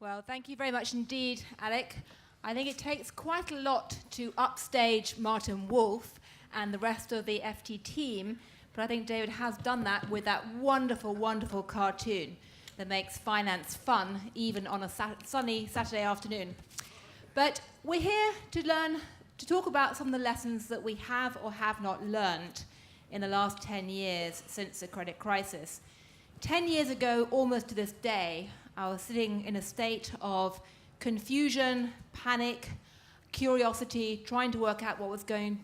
Well, thank you very much indeed, Alec. I think it takes quite a lot to upstage Martin Wolf and the rest of the FT team, but I think David has done that with that wonderful, wonderful cartoon that makes finance fun, even on a sunny Saturday afternoon. But we're here to talk about some of the lessons that we have or have not learned in the last 10 years since the credit crisis. 10 years ago, almost to this day, I was sitting in a state of confusion, panic, curiosity, trying to work out what was going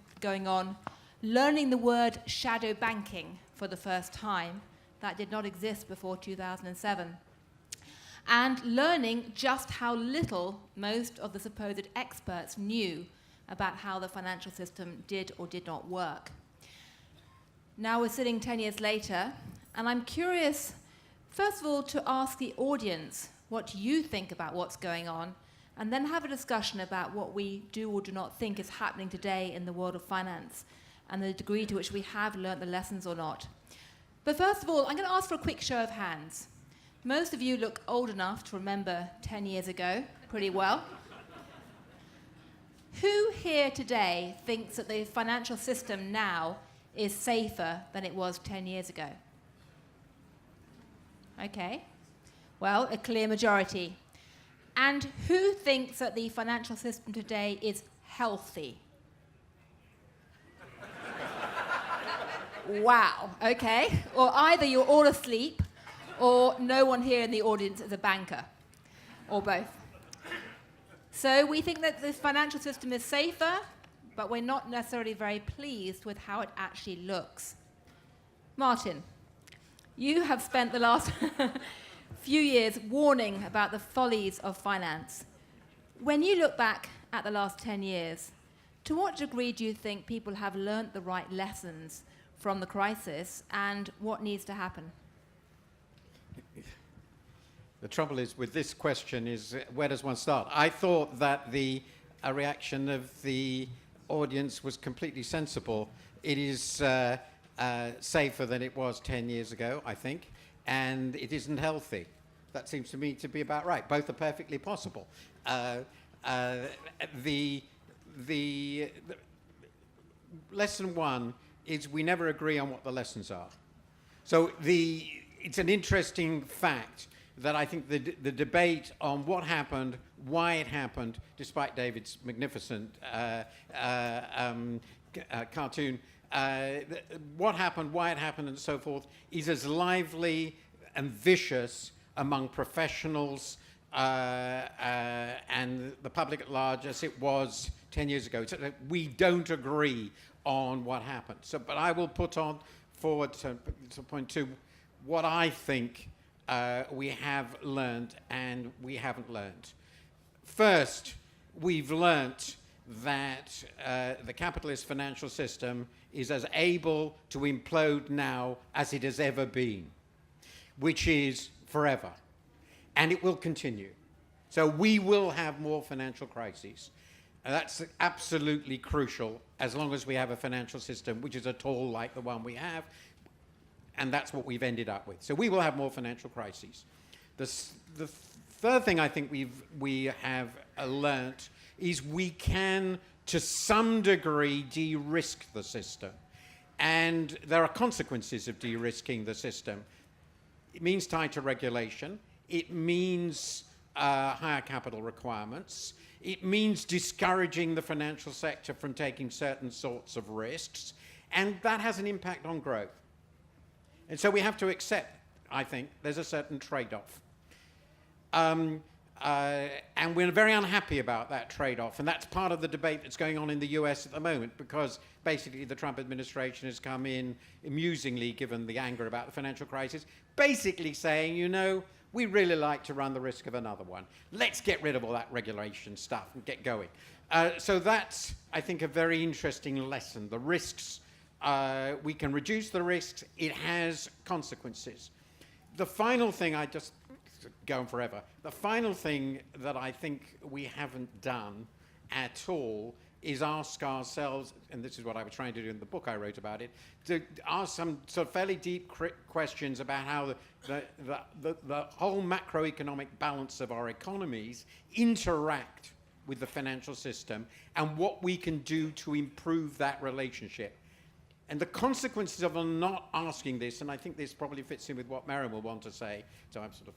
on, learning the word shadow banking for the first time. That did not exist before 2007. And learning just how little most of the supposed experts knew about how the financial system did or did not work. Now we're sitting 10 years later, and I'm curious, first of all, to ask the audience what you think about what's going on, and then have a discussion about what we do or do not think is happening today in the world of finance, and the degree to which we have learnt the lessons or not. But first of all, I'm going to ask for a quick show of hands. Most of you look old enough to remember 10 years ago pretty well. Who here today thinks that the financial system now is safer than it was 10 years ago? Okay, well, a clear majority. And who thinks that the financial system today is healthy? Wow, okay. Or either you're all asleep, or no one here in the audience is a banker, or both. So we think that the financial system is safer, but we're not necessarily very pleased with how it actually looks. Martin, you have spent the last few years warning about the follies of finance. When you look back at the last 10 years, to what degree do you think people have learnt the right lessons from the crisis, and what needs to happen? The trouble is with this question is, where does one start? I thought that the reaction of the audience was completely sensible. It is safer than it was 10 years ago, I think, and it isn't healthy. That seems to me to be about right. Both are perfectly possible. The lesson one is we never agree on what the lessons are. So it's an interesting fact that I think the debate on what happened, why it happened, despite David's magnificent cartoon, what happened, why it happened, and so forth, is as lively and vicious among professionals and the public at large as it was 10 years ago. So we don't agree on what happened. So, but I will put on forward to point two what I think we have learned and we haven't learned. First, we've learnt that the capitalist financial system is as able to implode now as it has ever been, which is forever. And it will continue. So we will have more financial crises. That's absolutely crucial as long as we have a financial system which is at all like the one we have. And that's what we've ended up with. So we will have more financial crises. The third thing I think we have learnt is we can, to some degree, de-risk the system. And there are consequences of de-risking the system. It means tighter regulation. It means higher capital requirements. It means discouraging the financial sector from taking certain sorts of risks. And that has an impact on growth. And so we have to accept, I think, there's a certain trade-off. And we're very unhappy about that trade-off. And that's part of the debate that's going on in the US at the moment, because basically the Trump administration has come in, amusingly, given the anger about the financial crisis, basically saying, you know, we really like to run the risk of another one. Let's get rid of all that regulation stuff and get going. So that's, I think, a very interesting lesson. The risks, we can reduce the risks. It has consequences. The final thing, I just go on forever. The final thing that I think we haven't done at all is ask ourselves, and this is what I was trying to do in the book I wrote about it, to ask some sort of fairly deep questions about how the whole macroeconomic balance of our economies interact with the financial system and what we can do to improve that relationship. And the consequences of not asking this, and I think this probably fits in with what Marion will want to say, so I'm sort of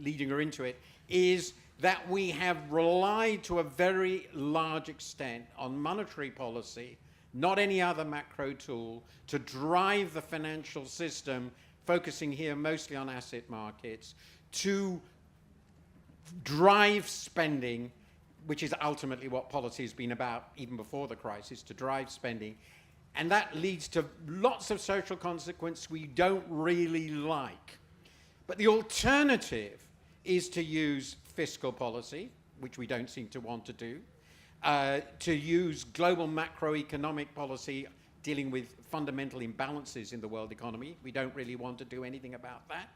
leading her into it, is that we have relied to a very large extent on monetary policy, not any other macro tool, to drive the financial system, focusing here mostly on asset markets, to drive spending, which is ultimately what policy has been about even before the crisis, to drive spending. And that leads to lots of social consequences we don't really like. But the alternative is to use fiscal policy, which we don't seem to want to do, to use global macroeconomic policy dealing with fundamental imbalances in the world economy. We don't really want to do anything about that.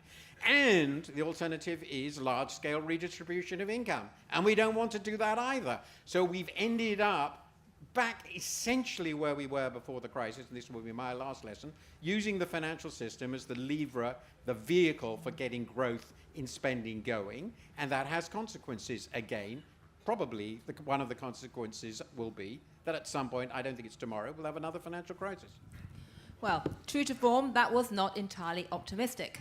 And the alternative is large-scale redistribution of income. And we don't want to do that either. So we've ended up back essentially where we were before the crisis, and this will be my last lesson, using the financial system as the lever, the vehicle for getting growth in spending going, and that has consequences again. Probably one of the consequences will be that at some point, I don't think it's tomorrow, we'll have another financial crisis. Well, true to form, that was not entirely optimistic.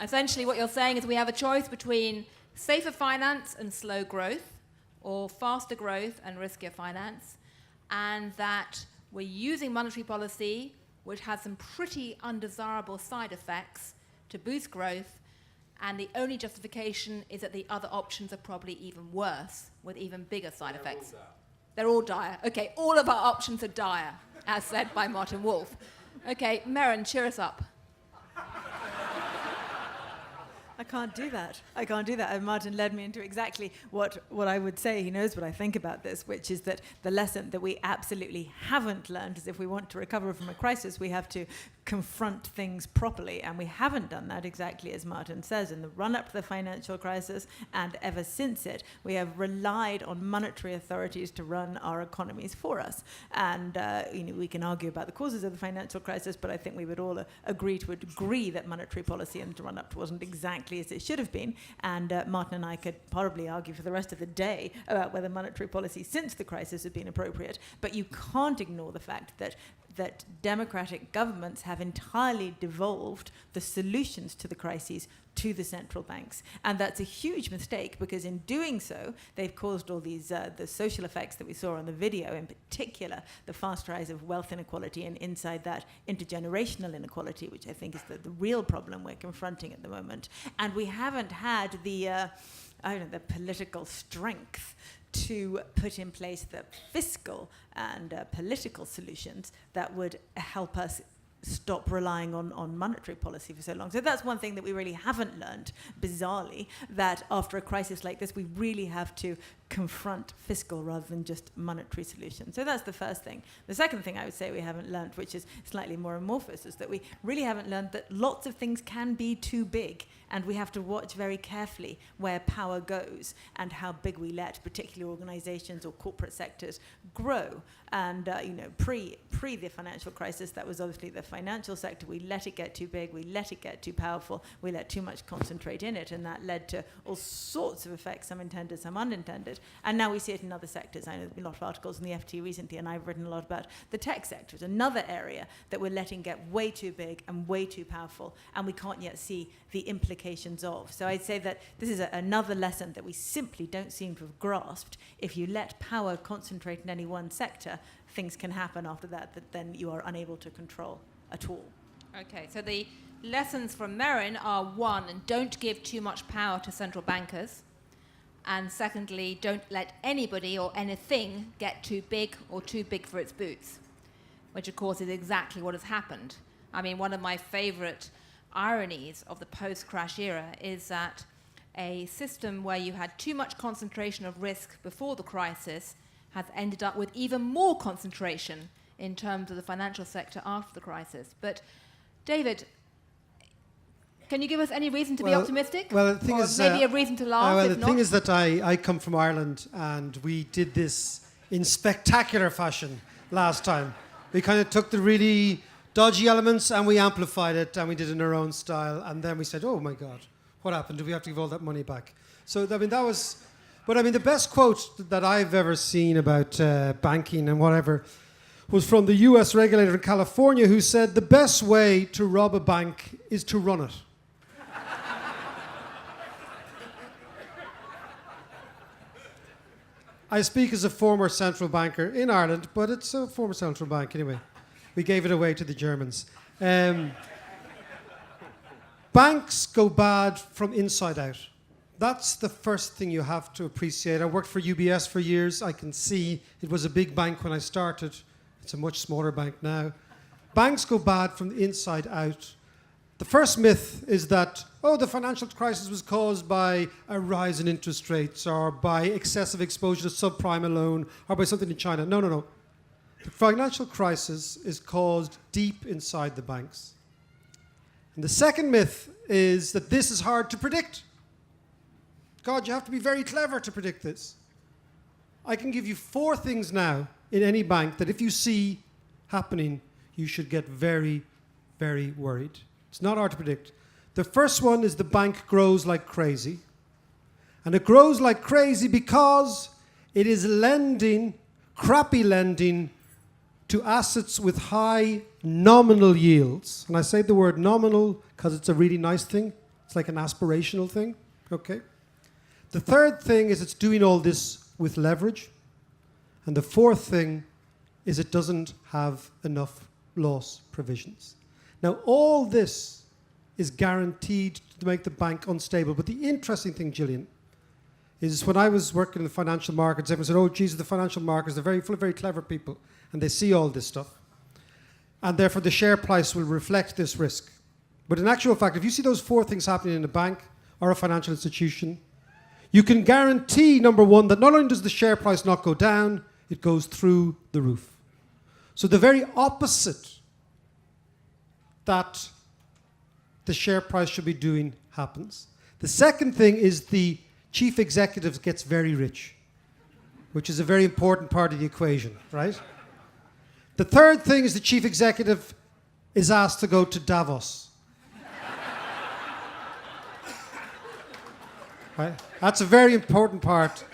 Essentially, what you're saying is we have a choice between safer finance and slow growth, or faster growth and riskier finance, and that we're using monetary policy, which has some pretty undesirable side effects, to boost growth, and the only justification is that the other options are probably even worse, with even bigger side effects. They're all dire. Okay, all of our options are dire, as said by Martin Wolf. Okay, Merrin, cheer us up. I can't do that. And Martin led me into exactly what I would say. He knows what I think about this, which is that the lesson that we absolutely haven't learned is if we want to recover from a crisis, we have to confront things properly. And we haven't done that exactly as Martin says. In the run-up to the financial crisis and ever since it, we have relied on monetary authorities to run our economies for us. And we can argue about the causes of the financial crisis, but I think we would all agree that monetary policy in the run-up wasn't exactly as it should have been, and Martin and I could probably argue for the rest of the day about whether monetary policy since the crisis has been appropriate, but you can't ignore the fact that democratic governments have entirely devolved the solutions to the crises to the central banks. And that's a huge mistake, because in doing so, they've caused all these the social effects that we saw on the video, in particular, the fast rise of wealth inequality, and inside that, intergenerational inequality, which I think is the real problem we're confronting at the moment. And we haven't had the political strength to put in place the fiscal and political solutions that would help us stop relying on monetary policy for so long. So that's one thing that we really haven't learned, bizarrely, that after a crisis like this, we really have to confront fiscal rather than just monetary solutions. So that's the first thing. The second thing I would say we haven't learned, which is slightly more amorphous, is that we really haven't learned that lots of things can be too big, and we have to watch very carefully where power goes and how big we let particular organizations or corporate sectors grow. And pre the financial crisis, that was obviously the financial sector. We let it get too big, we let it get too powerful, we let too much concentrate in it, and that led to all sorts of effects, some intended, some unintended. And now we see it in other sectors. I know there's been a lot of articles in the FT recently, and I've written a lot about the tech sector. It's another area that we're letting get way too big and way too powerful, and we can't yet see the implications of. So I'd say that this is another lesson that we simply don't seem to have grasped. If you let power concentrate in any one sector, things can happen after that then you are unable to control at all. Okay, so the lessons from Merrin are, one, don't give too much power to central bankers. And secondly, don't let anybody or anything get too big or too big for its boots, which of course is exactly what has happened. I mean, one of my favorite ironies of the post-crash era is that a system where you had too much concentration of risk before the crisis has ended up with even more concentration in terms of the financial sector after the crisis. But David, Can you give us any reason to be Well- optimistic? well, the thing or is, maybe a reason to laugh, well, if the not? thing is that I come from Ireland, and we did this in spectacular fashion last time. We kind of took the really dodgy elements and we amplified it, and we did it in our own style. And then we said, "Oh my God, what happened? Do we have to give all that money back?" So I mean, that was. But I mean, the best quote that I've ever seen about banking and whatever was from the U.S. regulator in California, who said the best way to rob a bank is to run it. I speak as a former central banker in Ireland, but it's a former central bank anyway. We gave it away to the Germans. Banks go bad from inside out. That's the first thing you have to appreciate. I worked for UBS for years. I can see it was a big bank when I started. It's a much smaller bank now. Banks go bad from the inside out. The first myth is that, the financial crisis was caused by a rise in interest rates or by excessive exposure to subprime loan or by something in China. No, no, no. The financial crisis is caused deep inside the banks. And the second myth is that this is hard to predict. God, you have to be very clever to predict this. I can give you 4 things now in any bank that if you see happening, you should get very, very worried. It's not hard to predict. The first one is the bank grows like crazy. And it grows like crazy because it is lending, crappy lending, to assets with high nominal yields. And I say the word nominal because it's a really nice thing. It's like an aspirational thing. Okay. The third thing is it's doing all this with leverage. And the fourth thing is it doesn't have enough loss provisions. Now, all this is guaranteed to make the bank unstable. But the interesting thing, Gillian, is when I was working in the financial markets, everyone said, "Oh, Jesus, the financial markets, they're very full of very clever people, and they see all this stuff. And therefore, the share price will reflect this risk." But in actual fact, if you see those 4 things happening in a bank or a financial institution, you can guarantee, number one, that not only does the share price not go down, it goes through the roof. So the very opposite that the share price should be doing happens. The second thing is the chief executive gets very rich, which is a very important part of the equation, right? The third thing is the chief executive is asked to go to Davos. Right? That's a very important part.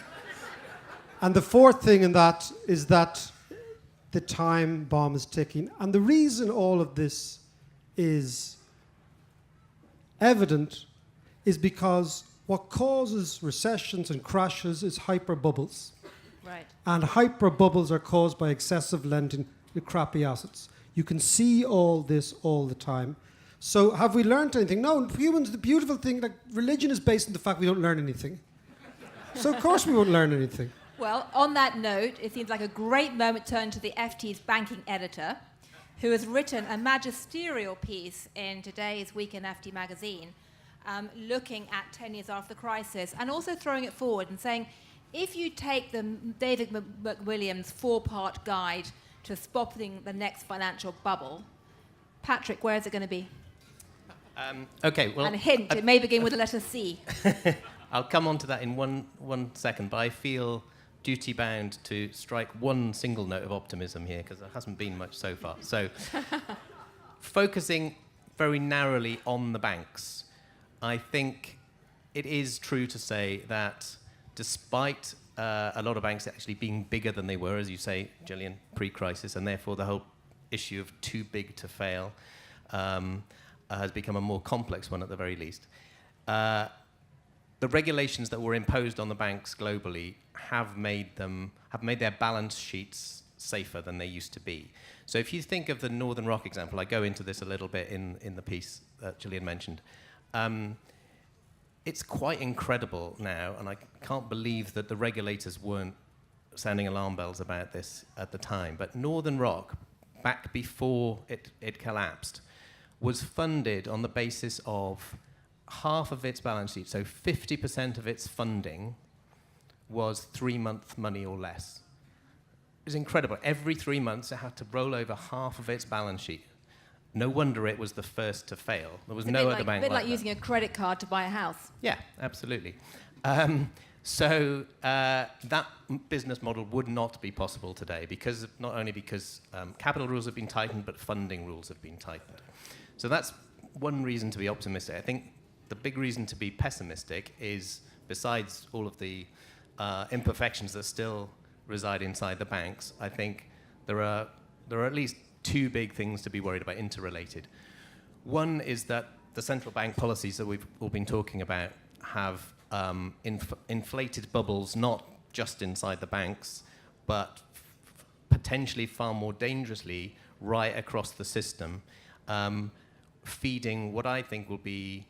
And the fourth thing in that is that the time bomb is ticking. And the reason all of this is evident is because what causes recessions and crashes is hyper bubbles. Right. And hyper bubbles are caused by excessive lending to crappy assets. You can see all this all the time. So have we learned anything? No, humans, the beautiful thing, like religion is based on the fact we don't learn anything. So of course we won't learn anything. Well, on that note, it seems like a great moment to turn to the FT's banking editor, who has written a magisterial piece in today's Week in FT magazine, looking at 10 years after the crisis, and also throwing it forward and saying, if you take the David McWilliams 4-part guide to spotting the next financial bubble, Patrick, where is it going to be? Okay, well... And a hint, it may begin with the letter C. I'll come on to that in one second, but I feel duty-bound to strike one single note of optimism here, because there hasn't been much so far. So, focusing very narrowly on the banks, I think it is true to say that despite a lot of banks actually being bigger than they were, as you say, Gillian, pre-crisis, and therefore the whole issue of too big to fail has become a more complex one at the very least. The regulations that were imposed on the banks globally have made their balance sheets safer than they used to be. So if you think of the Northern Rock example, I go into this a little bit in the piece that Gillian mentioned. It's quite incredible now, and I can't believe that the regulators weren't sounding alarm bells about this at the time. But Northern Rock, back before it collapsed, was funded on the basis of half of its balance sheet, so 50% of its funding was 3-month money or less. It was incredible. Every 3 months, it had to roll over half of its balance sheet. no wonder it was the first to fail. There was It's no a other bank bit like that. using a credit card to buy a house. Yeah, absolutely. That business model would not be possible today because not only because capital rules have been tightened, but funding rules have been tightened. So that's one reason to be optimistic. I think the big reason to be pessimistic is, besides all of the imperfections that still reside inside the banks, I think there are at least two big things to be worried about, interrelated. One is that the central bank policies that we've all been talking about have inflated bubbles, not just inside the banks, but potentially far more dangerously right across the system, feeding what I think will be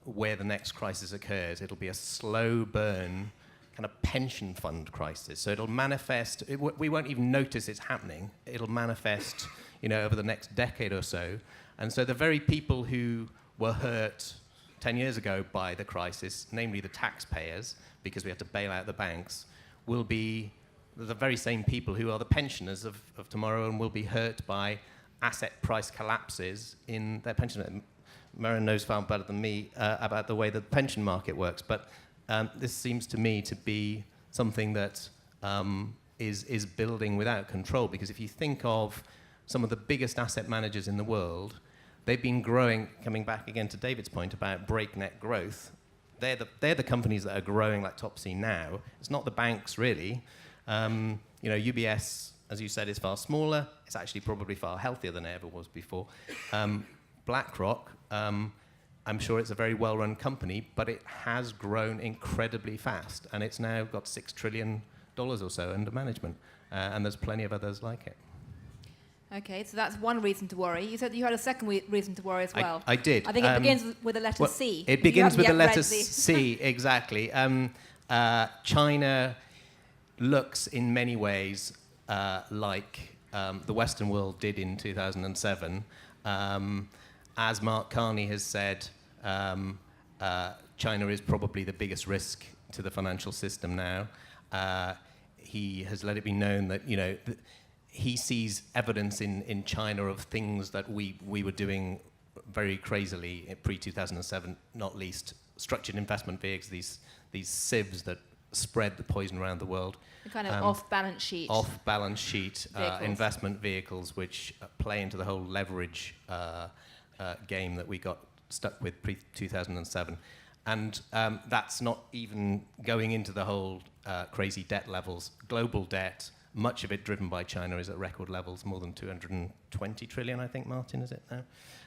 where the next crisis occurs. It'll be a slow burn kind of pension fund crisis. So it'll manifest, we won't even notice it's happening. It'll manifest, over the next decade or so. And so the very people who were hurt 10 years ago by the crisis, namely the taxpayers, because we had to bail out the banks, will be the very same people who are the pensioners of tomorrow and will be hurt by asset price collapses in their pension. Maren knows far better than me about the way the pension market works, but this seems to me to be something that is building without control, because if you think of some of the biggest asset managers in the world, they've been growing, coming back again to David's point about breakneck growth. They're the companies that are growing like Topsy now. It's not the banks, really. UBS, as you said, is far smaller. It's actually probably far healthier than it ever was before. BlackRock, I'm sure it's a very well-run company, but it has grown incredibly fast, and it's now got $6 trillion or so under management, and there's plenty of others like it. Okay, so that's one reason to worry. You said you had a second reason to worry as well. I did. I think it begins with the letter C. It begins with the letter C, exactly. China looks in many ways like the Western world did in 2007. As Mark Carney has said, China is probably the biggest risk to the financial system now. He has let it be known that, he sees evidence in China of things that we were doing very crazily pre-2007, not least structured investment vehicles, these sieves that spread the poison around the world. The kind of off-balance sheet. Off-balance sheet investment vehicles which play into the whole leverage game that we got stuck with pre-2007. And that's not even going into the whole crazy debt levels. Global debt, much of it driven by China, is at record levels, more than 220 trillion, I think, Martin, is it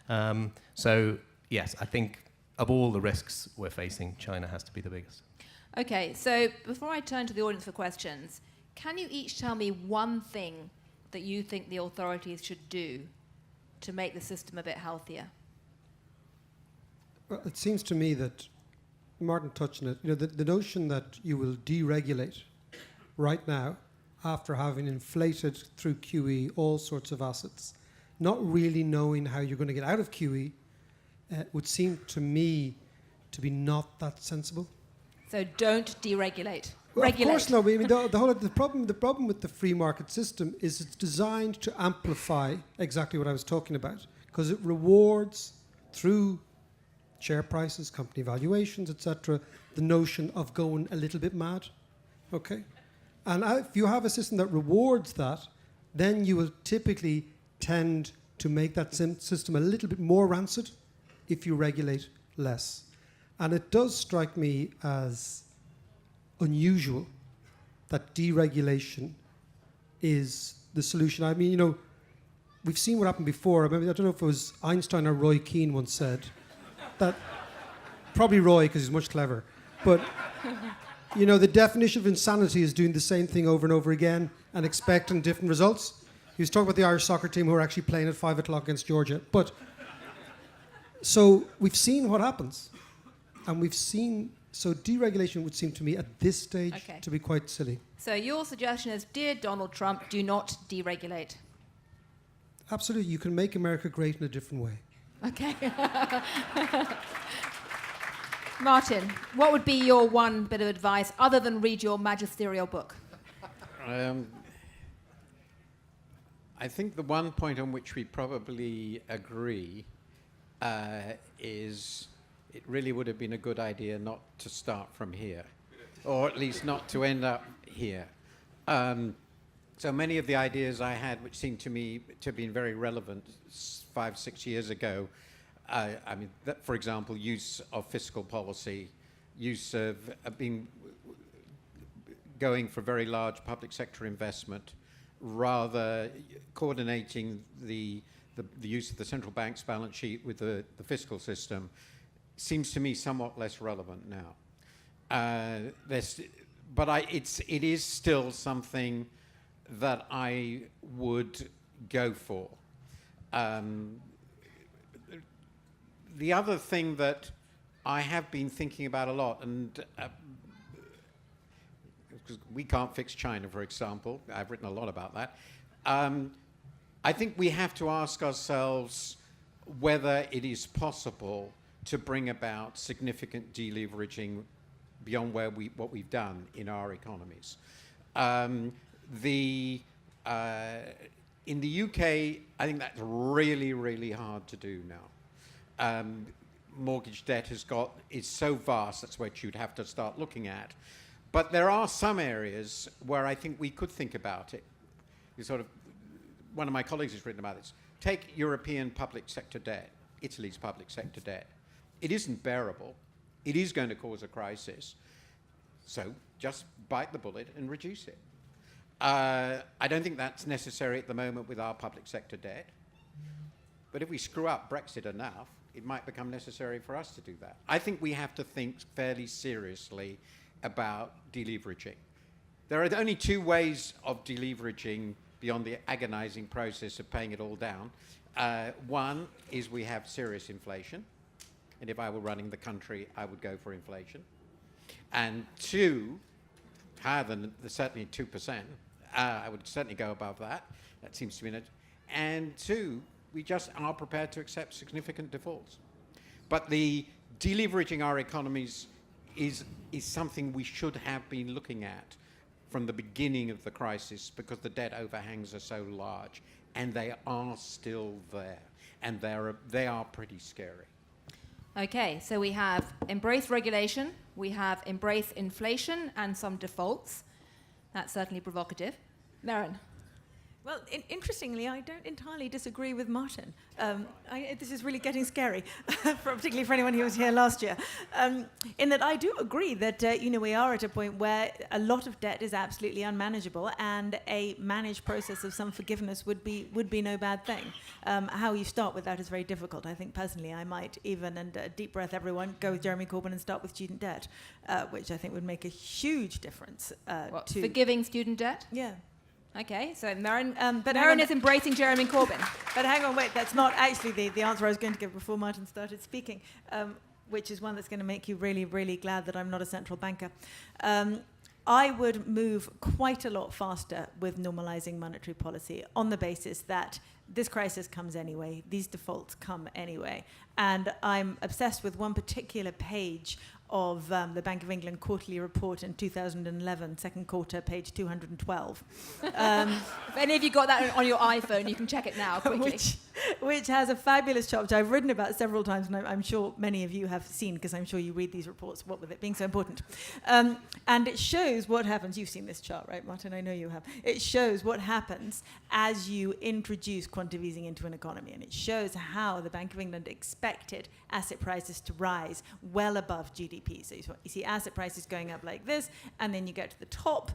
now? So, yes, I think of all the risks we're facing, China has to be the biggest. Okay, so before I turn to the audience for questions, can you each tell me one thing that you think the authorities should do to make the system a bit healthier? Well, it seems to me that Martin touched on it. The notion that you will deregulate right now after having inflated through QE all sorts of assets, not really knowing how you're going to get out of QE, would seem to me to be not that sensible. So don't deregulate. Well, Regulate. of course, no. I mean, the problem with the free market system is it's designed to amplify exactly what I was talking about, because it rewards through share prices, company valuations, etc., the notion of going a little bit mad. Okay, and if you have a system that rewards that, then you will typically tend to make that system a little bit more rancid if you regulate less. And it does strike me as unusual that deregulation is the solution. I mean, we've seen what happened before. I don't know if it was Einstein or Roy Keane once said that, probably Roy because he's much clever, but the definition of insanity is doing the same thing over and over again and expecting different results. He was talking about the Irish soccer team who are actually playing at 5 o'clock against Georgia. But so we've seen what happens. And so deregulation would seem to me at this stage to be quite silly. So your suggestion is, dear Donald Trump, do not deregulate. Absolutely. You can make America great in a different way. Okay. Martin, what would be your one bit of advice other than read your magisterial book? I think the one point on which we probably agree is it really would have been a good idea not to start from here, or at least not to end up here. So many of the ideas I had, which seemed to me to have been very relevant 5-6 years ago, I mean, for example, use of fiscal policy, use of going for very large public sector investment, rather coordinating the use of the central bank's balance sheet with the fiscal system, seems to me somewhat less relevant now. But it is still something that I would go for. The other thing that I have been thinking about a lot, and because we can't fix China, for example, I've written a lot about that, I think we have to ask ourselves whether it is possible to bring about significant deleveraging beyond what we've done in our economies. In the UK, I think that's really, really hard to do now. Mortgage debt is so vast, that's what you'd have to start looking at. But there are some areas where I think we could think about it. One of my colleagues has written about this. Take European public sector debt, Italy's public sector debt. It isn't bearable. It is going to cause a crisis. So just bite the bullet and reduce it. I don't think that's necessary at the moment with our public sector debt. But if we screw up Brexit enough, it might become necessary for us to do that. I think we have to think fairly seriously about deleveraging. There are only two ways of deleveraging beyond the agonizing process of paying it all down. One is we have serious inflation. And if I were running the country, I would go for inflation. And two, higher than certainly 2%, I would certainly go above that. That seems to be it. And two, we just are prepared to accept significant defaults. But the deleveraging our economies is something we should have been looking at from the beginning of the crisis, because the debt overhangs are so large, and they are still there, and they are pretty scary. Okay, so we have embrace regulation, we have embrace inflation and some defaults. That's certainly provocative. Maren. Well, interestingly, I don't entirely disagree with Martin. This is really getting scary, particularly for anyone who was here last year, in that I do agree that we are at a point where a lot of debt is absolutely unmanageable, and a managed process of some forgiveness would be no bad thing. How you start with that is very difficult. I think personally, I might even, and deep breath everyone, go with Jeremy Corbyn and start with student debt, which I think would make a huge difference. To forgiving student debt? Yeah. Okay, so Maren, but Maren is embracing Jeremy Corbyn. But hang on, wait, that's not actually the answer I was going to give before Martin started speaking, which is one that's going to make you really, really glad that I'm not a central banker. I would move quite a lot faster with normalizing monetary policy on the basis that this crisis comes anyway, these defaults come anyway. And I'm obsessed with one particular page of the Bank of England quarterly report in 2011, second quarter, page 212. If any of you got that on your iPhone, you can check it now quickly. Which has a fabulous chart, which I've written about several times, and I'm sure many of you have seen, because I'm sure you read these reports, what with it being so important. And it shows what happens. You've seen this chart, right, Martin? I know you have. It shows what happens as you introduce quantitative easing into an economy, and it shows how the Bank of England expected asset prices to rise well above GDP. So you see asset prices going up like this, and then you get to the top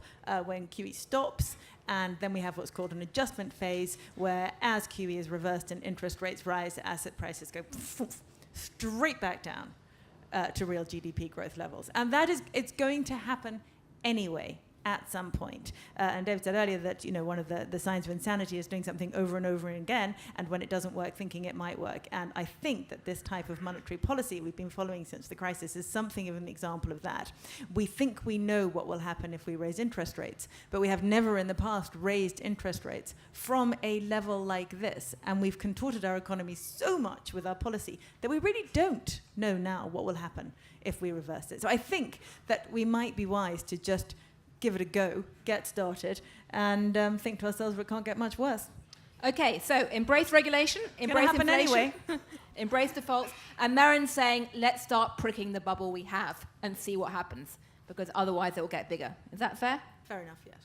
when QE stops, and then we have what's called an adjustment phase, where as QE is reversed and interest rates rise, asset prices go straight back down to real GDP growth levels. And it's going to happen anyway at some point. And David said earlier that one of the signs of insanity is doing something over and over again, and when it doesn't work, thinking it might work. And I think that this type of monetary policy we've been following since the crisis is something of an example of that. We think we know what will happen if we raise interest rates, but we have never in the past raised interest rates from a level like this. And we've contorted our economy so much with our policy that we really don't know now what will happen if we reverse it. So I think that we might be wise to just give it a go, get started, and think to ourselves, it can't get much worse. Okay, so embrace regulation, embrace happen inflation, anyway. embrace defaults, and Marin's saying, let's start pricking the bubble we have and see what happens, because otherwise it will get bigger. Is that fair? Fair enough, yes.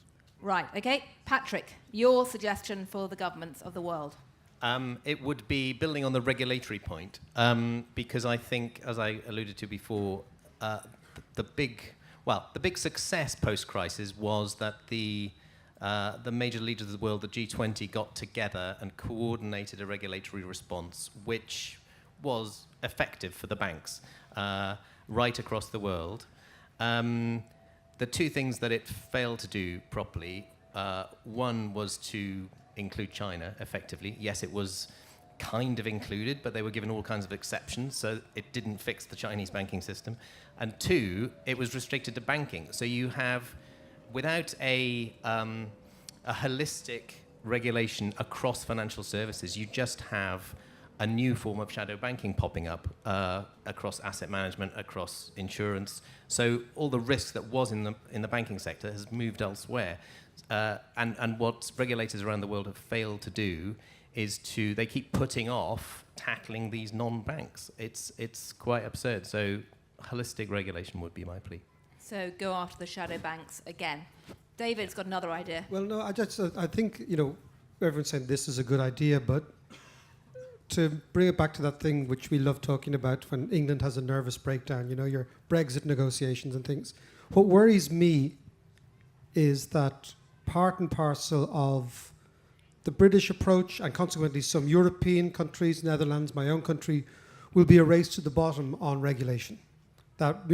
Right, okay. Patrick, your suggestion for the governments of the world. It would be building on the regulatory point, because I think, as I alluded to before, the big success post-crisis was that the major leaders of the world, the G20, got together and coordinated a regulatory response, which was effective for the banks right across the world. The two things that it failed to do properly, one was to include China effectively. Yes, it was kind of included, but they were given all kinds of exceptions, so it didn't fix the Chinese banking system. And two, it was restricted to banking. So you have, without a holistic regulation across financial services, you just have a new form of shadow banking popping up across asset management, across insurance. So all the risk that was in the banking sector has moved elsewhere. And what regulators around the world have failed to do is they keep putting off tackling these non-banks. It's quite absurd. So holistic regulation would be my plea. So go after the shadow banks again. David's got another idea. Well, no, I think, everyone's saying this is a good idea, but to bring it back to that thing which we love talking about when England has a nervous breakdown, your Brexit negotiations and things. What worries me is that part and parcel of the British approach, and consequently some European countries, Netherlands, my own country, will be a race to the bottom on regulation. That,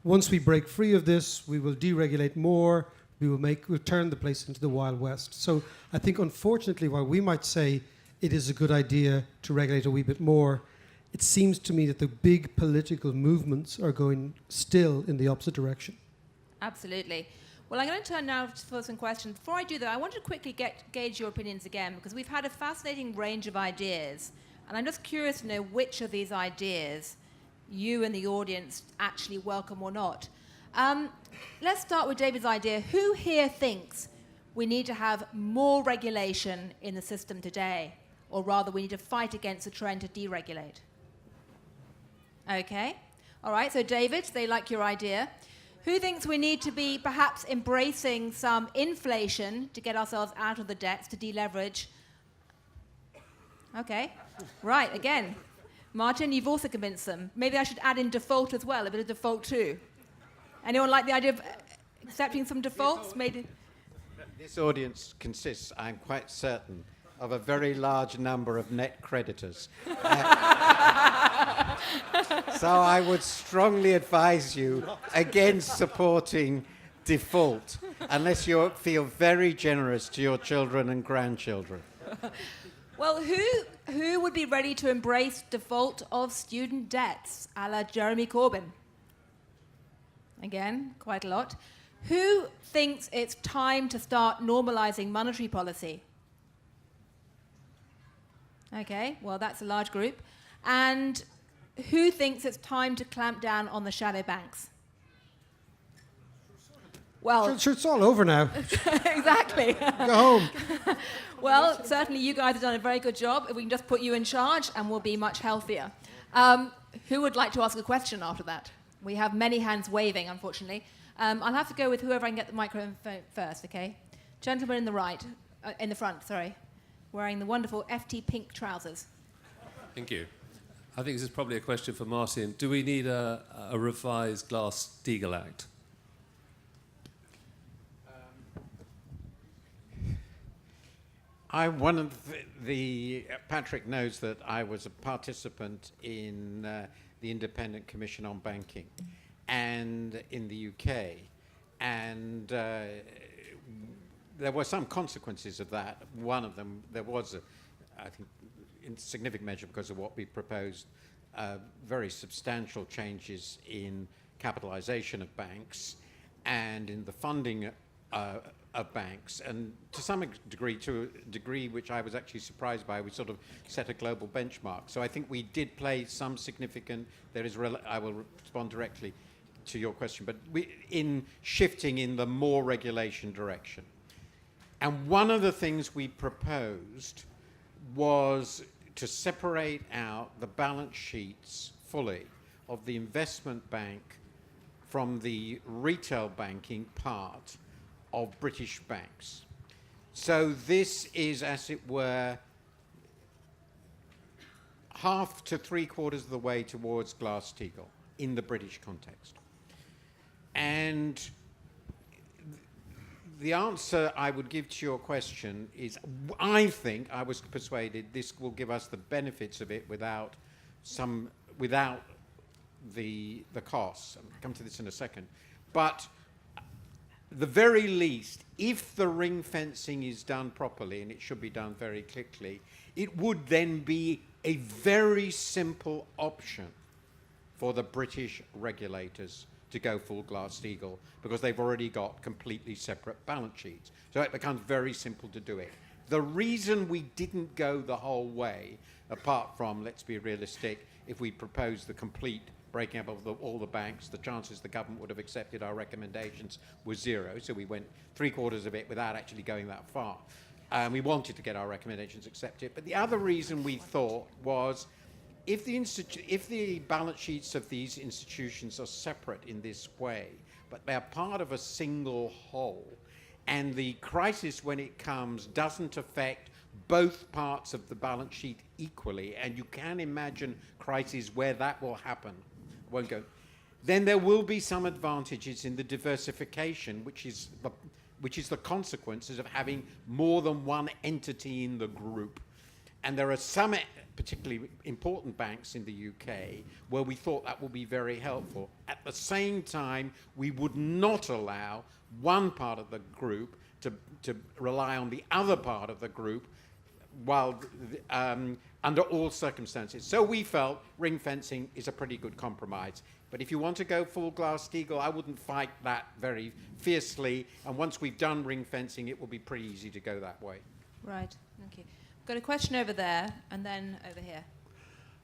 once we break free of this, we will deregulate more, we'll turn the place into the Wild West. So I think, unfortunately, while we might say it is a good idea to regulate a wee bit more, it seems to me that the big political movements are going still in the opposite direction. Absolutely. Well, I'm going to turn now for some questions. Before I do that, I want to quickly gauge your opinions again, because we've had a fascinating range of ideas, and I'm just curious to know which of these ideas you and the audience actually welcome or not. Let's start with David's idea. Who here thinks we need to have more regulation in the system today, or rather we need to fight against the trend to deregulate? Okay. All right, so David, they like your idea. Who thinks we need to be perhaps embracing some inflation to get ourselves out of the debts, to deleverage? Okay, right, again. Martin, you've also convinced them. Maybe I should add in default as well, a bit of default too. Anyone like the idea of accepting some defaults? This audience consists, I'm quite certain, of a very large number of net creditors. So I would strongly advise you against supporting default, unless you feel very generous to your children and grandchildren. Well, who would be ready to embrace default of student debts, a la Jeremy Corbyn? Again, quite a lot. Who thinks it's time to start normalizing monetary policy? Okay, well, that's a large group. And who thinks it's time to clamp down on the shadow banks? Well, Sure, it's all over now. exactly. Go home. Well, certainly you guys have done a very good job. If we can just put you in charge, and we'll be much healthier. Who would like to ask a question after that? We have many hands waving, unfortunately. I'll have to go with whoever I can get the microphone first, okay? Gentleman in the front, wearing the wonderful FT pink trousers. Thank you. I think this is probably a question for Martin. Do we need a revised Glass-Steagall Act? Patrick knows that I was a participant in the Independent Commission on Banking and in the UK, and there were some consequences of that. One of them, there was, I think, in significant measure because of what we proposed, very substantial changes in capitalization of banks and in the funding of banks, and to some degree which I was actually surprised by, we sort of set a global benchmark. So I think we did play some significant, I will respond directly to your question, but in shifting in the more regulation direction. And one of the things we proposed was to separate out the balance sheets fully of the investment bank from the retail banking part of British banks. So this is, as it were, half to 3/4 of the way towards GlassSteagall in the British context. And the answer I would give to your question is, I think, I was persuaded this will give us the benefits of it without the costs. I'll come to this in a second. But the very least, if the ring fencing is done properly, and it should be done very quickly, it would then be a very simple option for the British regulators to go full GlassSteagall, because they've already got completely separate balance sheets. So it becomes very simple to do it. The reason we didn't go the whole way, apart from, let's be realistic, if we proposed the complete breaking up of all the banks, the chances the government would have accepted our recommendations was zero. So we went 3/4 of it without actually going that far. We wanted to get our recommendations accepted. But the other reason we thought was, if the balance sheets of these institutions are separate in this way, but they're part of a single whole, and the crisis, when it comes, doesn't affect both parts of the balance sheet equally, and you can imagine crises where that will happen, won't go, then there will be some advantages in the diversification, which is the consequences of having more than one entity in the group. And there are some particularly important banks in the UK where we thought that would be very helpful. At the same time, we would not allow one part of the group to rely on the other part of the group while under all circumstances. So we felt ring fencing is a pretty good compromise. But if you want to go full GlassSteagall, I wouldn't fight that very fiercely. And once we've done ring fencing, it will be pretty easy to go that way. Right, thank you. Got a question over there, and then over here.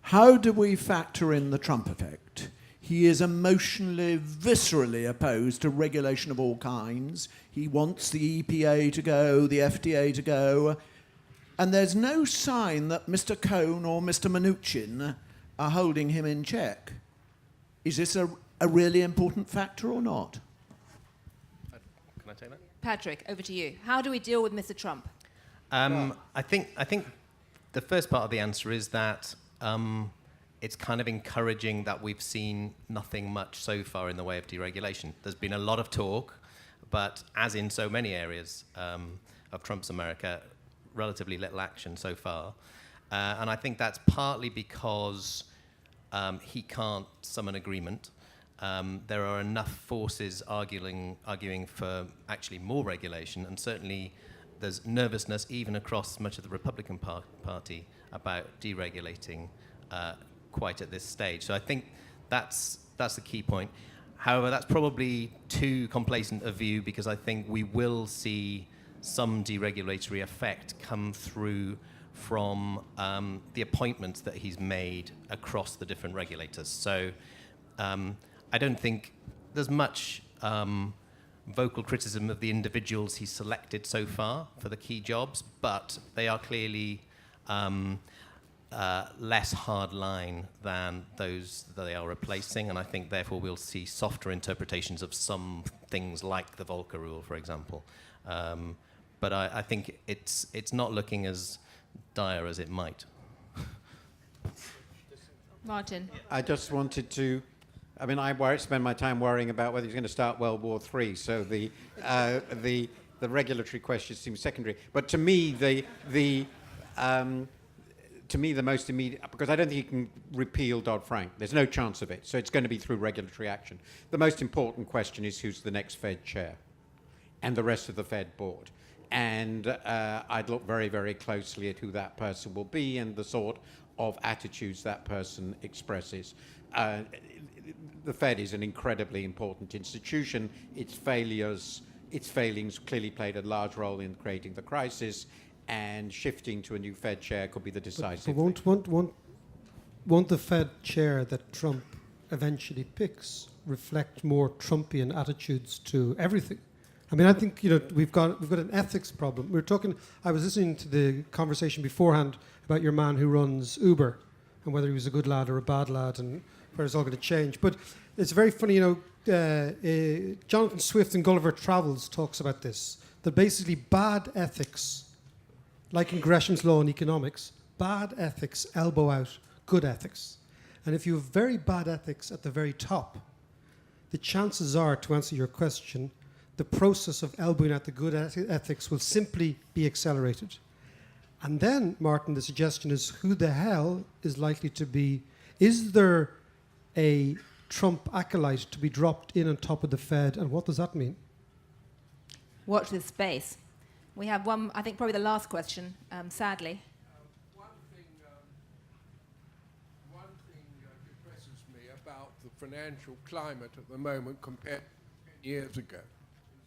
How do we factor in the Trump effect? He is emotionally, viscerally opposed to regulation of all kinds. He wants the EPA to go, the FDA to go. And there's no sign that Mr. Cohn or Mr. Mnuchin are holding him in check. Is this a really important factor or not? Can I take that? Patrick, over to you. How do we deal with Mr. Trump? I think the first part of the answer is that it's kind of encouraging that we've seen nothing much so far in the way of deregulation. There's been a lot of talk, but as in so many areas of Trump's America, relatively little action so far. And I think that's partly because he can't summon agreement. There are enough forces arguing for actually more regulation, and certainly there's nervousness even across much of the Republican Party about deregulating quite at this stage. So I think that's the key point. However, that's probably too complacent a view, because I think we will see some deregulatory effect come through from the appointments that he's made across the different regulators. So I don't think there's much vocal criticism of the individuals he's selected so far for the key jobs, but they are clearly less hard line than those that they are replacing, and I think therefore we'll see softer interpretations of some things like the Volcker rule, for example. But I think it's not looking as dire as it might. Martin. I just wanted to, I spend my time worrying about whether he's going to start World War III, so the regulatory question seems secondary. But to me, the most immediate, because I don't think you can repeal Dodd-Frank. There's no chance of it, so it's going to be through regulatory action. The most important question is who's the next Fed chair and the rest of the Fed board. And I'd look very, very closely at who that person will be and the sort of attitudes that person expresses. The Fed is an incredibly important institution. Its failings clearly played a large role in creating the crisis, and shifting to a new Fed chair could be the decisive thing. Won't the Fed chair that Trump eventually picks reflect more Trumpian attitudes to everything? I mean, I think we've got an ethics problem. I was listening to the conversation beforehand about your man who runs Uber and whether he was a good lad or a bad lad and where it's all going to change. But it's very funny, Jonathan Swift in Gulliver Travels talks about this, that basically bad ethics, like in Gresham's law in economics, bad ethics elbow out good ethics. And if you have very bad ethics at the very top, the chances are, to answer your question, the process of elbowing out the good ethics will simply be accelerated. And then, Martin, the suggestion is, who the hell is likely to be... Is there a Trump acolyte to be dropped in on top of the Fed, and what does that mean? Watch this space. We have one, I think probably the last question, sadly. One thing depresses me about the financial climate at the moment compared to 10 years ago.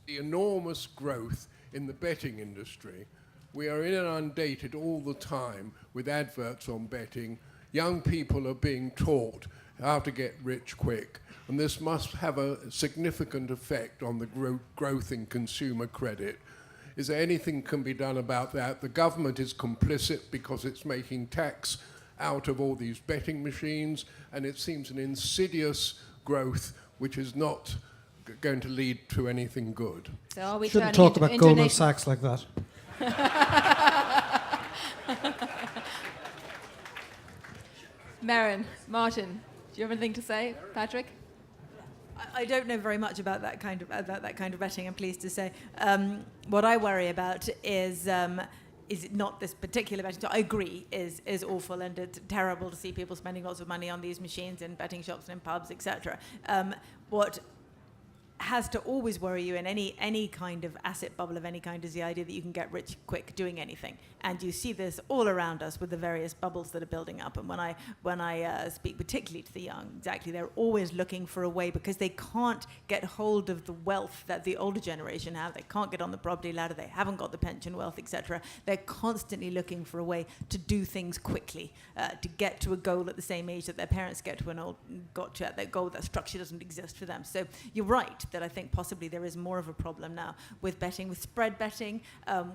The enormous growth in the betting industry. We are inundated all the time with adverts on betting. Young people are being taught how to get rich quick, and this must have a significant effect on the growth in consumer credit. Is there anything can be done about that? The government is complicit because it's making tax out of all these betting machines, and it seems an insidious growth which is not going to lead to anything good. So are we Shouldn't turning talk about Goldman Sachs like that. Merrin, Martin, do you have anything to say? Patrick? I don't know very much about that kind of betting, I'm pleased to say. What I worry about is not this particular betting. So I agree, is awful, and it's terrible to see people spending lots of money on these machines in betting shops and in pubs, etc. What has to always worry you in any kind of asset bubble of any kind is the idea that you can get rich quick doing anything. And you see this all around us with the various bubbles that are building up. And when I speak particularly to the young, exactly, they're always looking for a way, because they can't get hold of the wealth that the older generation have. They can't get on the property ladder. They haven't got the pension wealth, etc. They're constantly looking for a way to do things quickly, to get to a goal at the same age that their parents got to at that goal. That structure doesn't exist for them. So you're right that I think possibly there is more of a problem now with betting, with spread betting,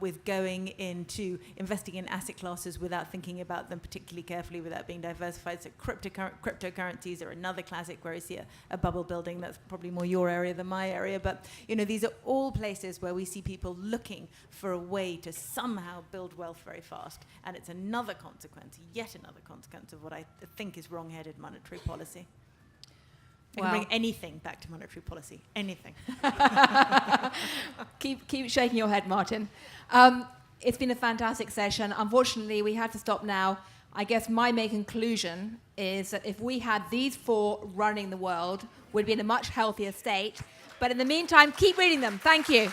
with going into investing in asset classes without thinking about them particularly carefully, without being diversified. So cryptocurrencies are another classic where you see a bubble building. That's probably more your area than my area. But these are all places where we see people looking for a way to somehow build wealth very fast. And it's another consequence, yet another consequence of what I think is wrong-headed monetary policy. I can bring anything back to monetary policy. Anything. Keep shaking your head, Martin. It's been a fantastic session. Unfortunately, we have to stop now. I guess my main conclusion is that if we had these four running the world, we'd be in a much healthier state. But in the meantime, keep reading them. Thank you.